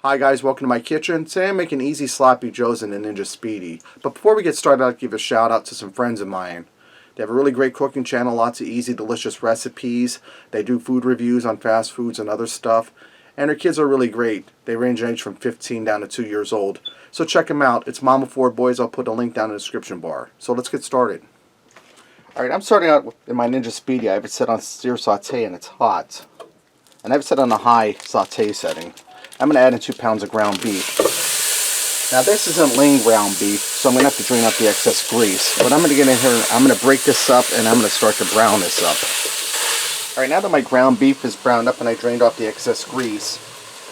Hi guys, welcome to my kitchen. Today I'm making easy sloppy joes in the Ninja Speedi. But before we get started, I'd like to give a shout out to some friends of mine. They have a really great cooking channel, lots of easy, delicious recipes. They do food reviews on fast foods and other stuff. And their kids are really great. They range in age from 15 down to 2 years old. So check them out. It's Mama 4 Boys. I'll put a link down in the description bar. So let's get started. Alright, I'm starting out in my Ninja Speedi. I have it set on sear saute and it's hot. And I have it set on the high saute setting. I'm going to add in 2 pounds of ground beef. Now this isn't lean ground beef, so I'm going to have to drain out the excess grease. But I'm going to get in here, I'm going to break this up, and I'm going to start to brown this up. Alright, now that my ground beef is browned up and I drained off the excess grease,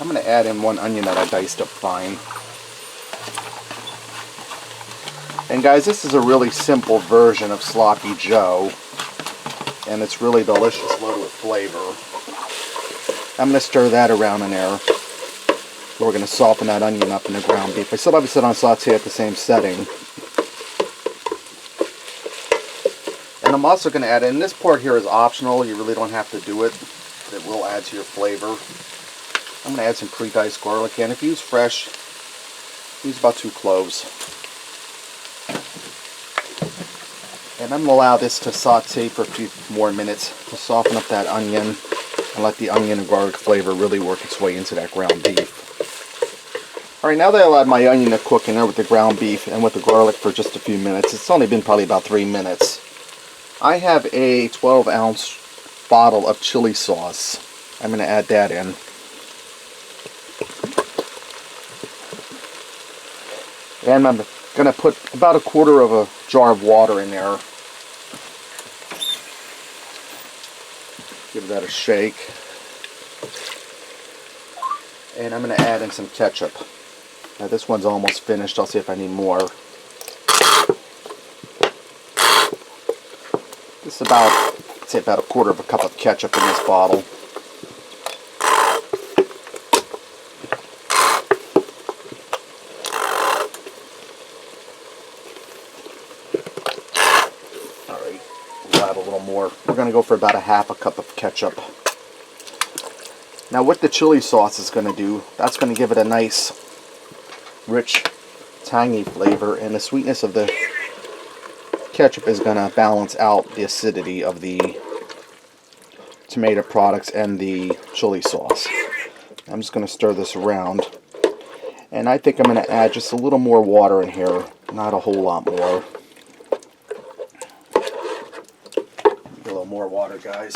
I'm going to add in 1 onion that I diced up fine. And guys, this is a really simple version of sloppy joe, and it's really delicious, loaded with flavor. I'm going to stir that around in there. We're going to soften that onion up in the ground beef. I still have it set on saute at the same setting. And I'm also going to add in, this part here is optional, you really don't have to do it. It will add to your flavor. I'm going to add some pre-diced garlic in. If you use fresh, use about 2 cloves. And I'm going to allow this to saute for a few more minutes to soften up that onion and let the onion and garlic flavor really work its way into that ground beef. Alright, now that I allowed my onion to cook in there with the ground beef and with the garlic for just a few minutes, it's only been probably about 3 minutes, I have a 12-ounce bottle of chili sauce. I'm going to add that in. And I'm going to put about 1/4 of a jar of water in there. Give that a shake. And I'm going to add in some ketchup. Now this one's almost finished. I'll see if I need more. This is about, I'd say about 1/4 of a cup of ketchup in this bottle. Alright, we'll add a little more. We're going to go for about 1/2 cup of ketchup. Now what the chili sauce is going to do, that's going to give it a nice rich, tangy flavor, and the sweetness of the ketchup is going to balance out the acidity of the tomato products and the chili sauce. I'm just going to stir this around, and I think I'm going to add just a little more water in here, not a whole lot more. A little more water, guys.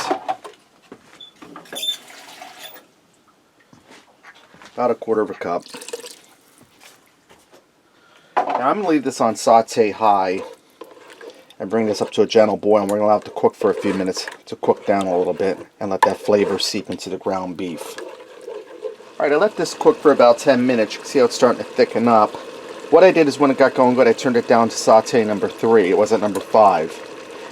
About 1/4 of a cup. Now I'm going to leave this on saute high and bring this up to a gentle boil, and we're going to allow it to cook for a few minutes to cook down a little bit and let that flavor seep into the ground beef. Alright, I let this cook for about 10 minutes. You can see how it's starting to thicken up. What I did is when it got going good, I turned it down to saute number 3. It was at number 5.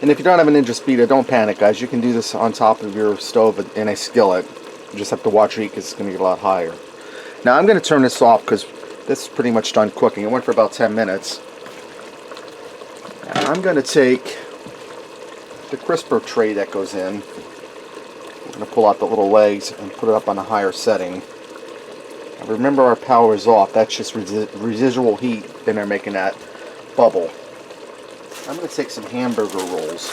And if you don't have a Ninja Speedi, don't panic, guys. You can do this on top of your stove in a skillet. You just have to watch your heat because it's going to get a lot higher. Now I'm going to turn this off because this is pretty much done cooking. It went for about 10 minutes. And I'm going to take the crisper tray that goes in. We're going to pull out the little legs and put it up on a higher setting. Now remember, our power is off. That's just residual heat in there making that bubble. I'm going to take some hamburger rolls.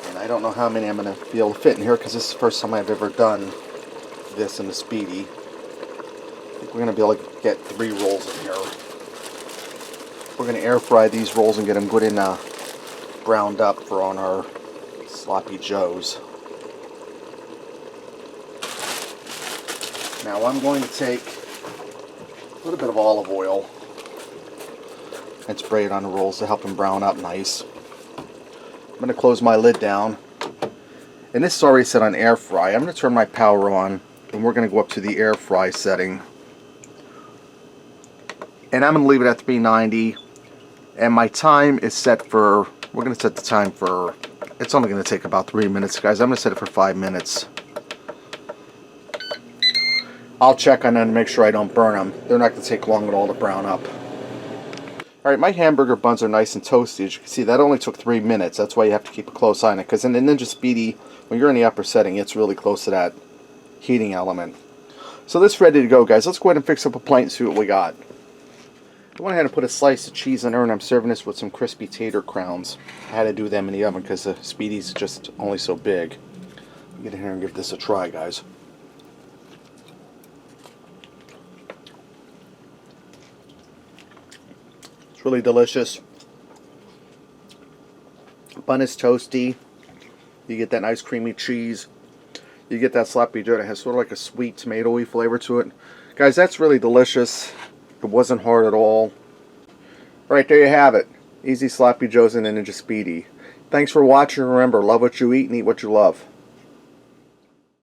And I don't know how many I'm going to be able to fit in here because this is the first time I've ever done this in the Speedi. I think we're going to be able to get 3 rolls in here. We're going to air fry these rolls and get them good and browned up for on our sloppy joes. Now I'm going to take a little bit of olive oil and spray it on the rolls to help them brown up nice. I'm going to close my lid down. And this is already set on air fry. I'm going to turn my power on, and we're going to go up to the air fry setting. And I'm going to leave it at 390. And my time is set for, we're going to set the time for, it's only going to take about 3 minutes, guys. I'm going to set it for 5 minutes. I'll check on them to make sure I don't burn them. They're not going to take long at all to brown up. Alright, my hamburger buns are nice and toasty. As you can see, that only took 3 minutes. That's why you have to keep a close eye on it. Because in the Ninja Speedi, when you're in the upper setting, it's really close to that heating element. So this is ready to go, guys. Let's go ahead and fix up a plate and see what we got. I went ahead and put a slice of cheese in there, and I'm serving this with some crispy tater crowns. I had to do them in the oven because the Speedi's just only so big. Get in here and give this a try, guys. It's really delicious. Bun is toasty. You get that nice creamy cheese. You get that sloppy joe that has sort of like a sweet tomato-y flavor to it. Guys, that's really delicious. It wasn't hard at all. Right, there you have it. Easy sloppy joes and a Ninja Speedi. Thanks for watching. Remember, love what you eat and eat what you love.